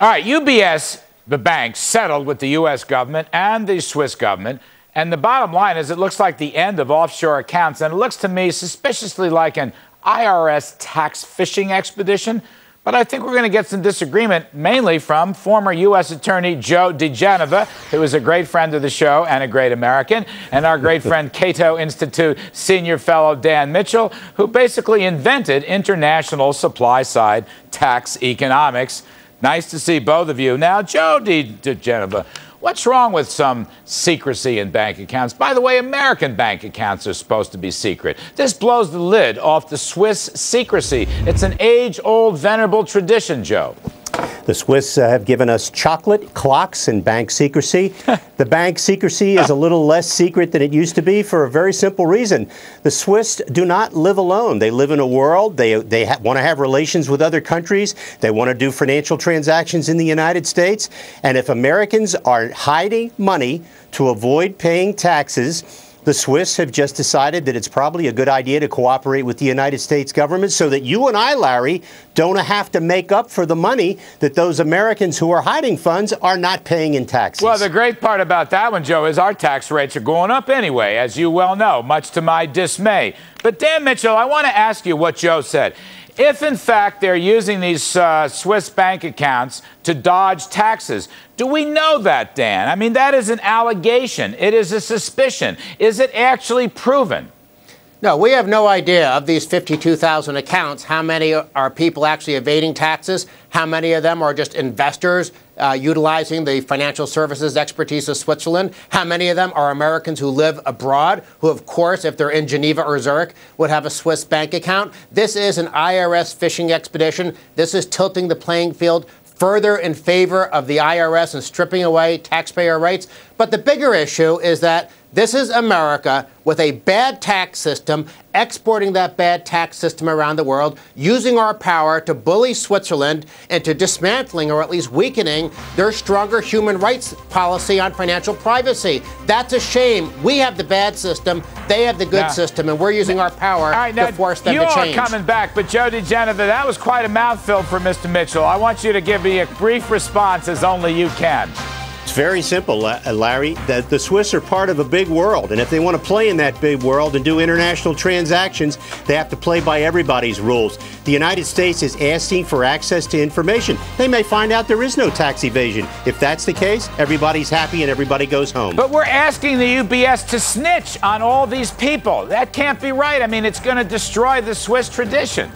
All right, UBS, the bank, settled with the U.S. government and the Swiss government. And the bottom line is it looks like the end of offshore accounts. And it looks to me suspiciously like an IRS tax fishing expedition. But I think we're going to get some disagreement, mainly from former U.S. Attorney Joe DiGenova, who is a great friend of the show and a great American, and our great friend Cato Institute senior fellow Dan Mitchell, who basically invented international supply-side tax economics. Nice to see both of you. Now, Joe DiGenova, what's wrong with some secrecy in bank accounts? By the way, American bank accounts are supposed to be secret. This blows the lid off the Swiss secrecy. It's an age-old, venerable tradition, Joe. The Swiss have given us chocolate clocks and bank secrecy. The bank secrecy is a little less secret than it used to be for a very simple reason. The Swiss do not live alone. They live in a world. They want to have relations with other countries. They want to do financial transactions in the United States. And if Americans are hiding money to avoid paying taxes, the Swiss have just decided that it's probably a good idea to cooperate with the United States government so that you and I, Larry, don't have to make up for the money that those Americans who are hiding funds are not paying in taxes. Well, the great part about that one, Joe, is our tax rates are going up anyway, as you well know, much to my dismay. But Dan Mitchell, I want to ask you what Joe said. If, in fact, they're using these Swiss bank accounts to dodge taxes, do we know that, Dan? I mean, that is an allegation. It is a suspicion. Is it actually proven? No, we have no idea of these 52,000 accounts, how many are people actually evading taxes, how many of them are just investors utilizing the financial services expertise of Switzerland, how many of them are Americans who live abroad, who, of course, if they're in Geneva or Zurich, would have a Swiss bank account. This is an IRS fishing expedition. This is tilting the playing field further in favor of the IRS and stripping away taxpayer rights. But the bigger issue is that this is America with a bad tax system, exporting that bad tax system around the world, using our power to bully Switzerland into dismantling or at least weakening their stronger human rights policy on financial privacy. That's a shame. We have the bad system, they have the good system, and we're using our power to force them to change. You are coming back, but Joe DiGenova, that was quite a mouthful for Mr. Mitchell. I want you to give me a brief response as only you can. It's very simple, Larry. The Swiss are part of a big world, and if they want to play in that big world and do international transactions, they have to play by everybody's rules. The United States is asking for access to information. They may find out there is no tax evasion. If that's the case, everybody's happy and everybody goes home. But we're asking the UBS to snitch on all these people. That can't be right. I mean, it's going to destroy the Swiss tradition.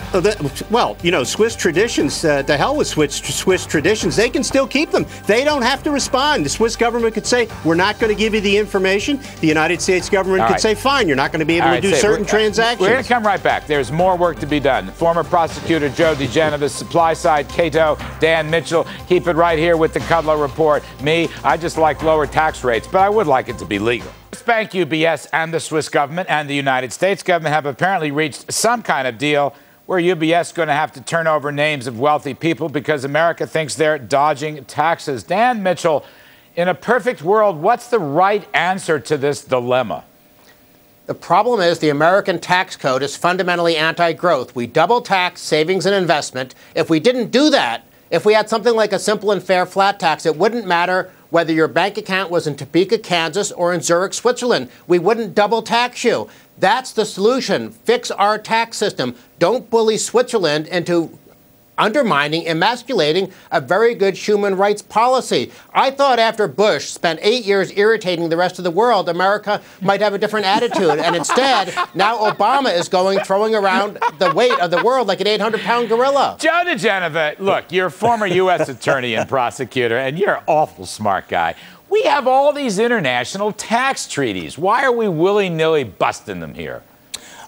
Well, you know, Swiss traditions, to hell with Swiss traditions. They can still keep them. They don't have to respond. The Swiss government could say, we're not going to give you the information. The United States government could say, fine, you're not going to be able to do certain transactions. We're going to come right back. There's more work to be done. Former prosecutor Joe DiGenova, supply side Cato, Dan Mitchell. Keep it right here with the Kudlow Report. Me, I just like lower tax rates, but I would like it to be legal. Swiss Bank, UBS, and the Swiss government and the United States government have apparently reached some kind of deal where UBS is going to have to turn over names of wealthy people because America thinks they're dodging taxes. Dan Mitchell, in a perfect world, what's the right answer to this dilemma? The problem is the American tax code is fundamentally anti-growth. We double tax savings and investment. If we didn't do that, if we had something like a simple and fair flat tax, it wouldn't matter whether your bank account was in Topeka, Kansas, or in Zurich, Switzerland. We wouldn't double tax you. That's the solution. Fix our tax system. Don't bully Switzerland into undermining, emasculating a very good human rights policy. I thought after Bush spent 8 years irritating the rest of the world, America might have a different attitude. And instead, now Obama is throwing around the weight of the world like an 800-pound gorilla. Joe DiGenova, look, you're a former U.S. attorney and prosecutor, and you're an awful smart guy. We have all these international tax treaties. Why are we willy-nilly busting them here?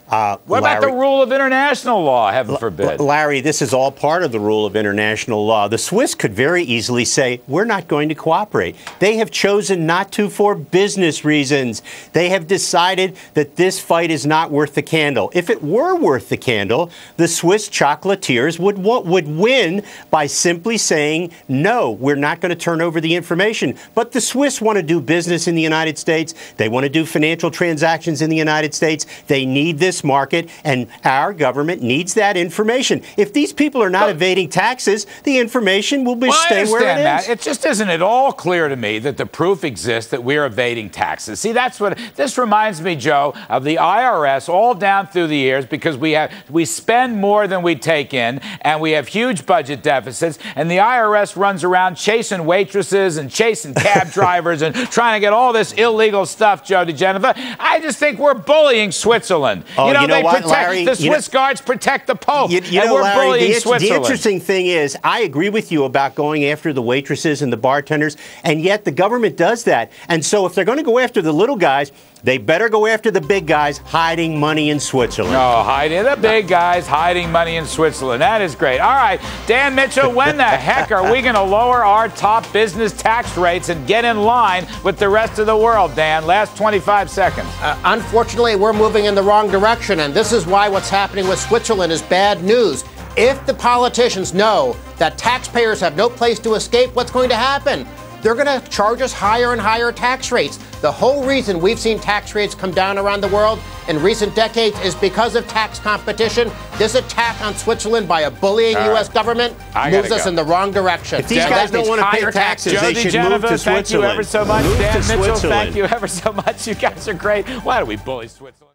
What about the rule of international law, heaven forbid? Larry, this is all part of the rule of international law. The Swiss could very easily say, we're not going to cooperate. They have chosen not to for business reasons. They have decided that this fight is not worth the candle. If it were worth the candle, the Swiss chocolatiers would win by simply saying, no, we're not going to turn over the information. But the Swiss want to do business in the United States. They want to do financial transactions in the United States. They need this this market, and our government needs that information. If these people are not evading taxes, the information will stay where it is. That. It just isn't at all clear to me that the proof exists that we're evading taxes. See, that's what this reminds me, Joe, of the IRS all down through the years, because we spend more than we take in, and we have huge budget deficits, and the IRS runs around chasing waitresses and chasing cab drivers and trying to get all this illegal stuff, Joe DiGenova. I just think we're bullying Switzerland. Oh, they what, protect Larry, the Swiss guards protect the Pope, and we're Larry, bullying Switzerland. The interesting thing is, I agree with you about going after the waitresses and the bartenders, and yet the government does that. And so if they're going to go after the little guys, they better go after the big guys hiding money in Switzerland. Oh, hiding the big guys hiding money in Switzerland. That is great. All right, Dan Mitchell, when the heck are we going to lower our top business tax rates and get in line with the rest of the world, Dan? Last 25 seconds. Unfortunately, we're moving in the wrong direction, and this is why what's happening with Switzerland is bad news. If the politicians know that taxpayers have no place to escape, what's going to happen? They're going to charge us higher and higher tax rates. The whole reason we've seen tax rates come down around the world in recent decades is because of tax competition. This attack on Switzerland by a bullying U.S. government moves us in the wrong direction. If these guys don't want to pay taxes, they should move to Switzerland. Thank you ever so much. Move Dan to Mitchell, Switzerland. thank you ever so much. You guys are great. Why do we bully Switzerland?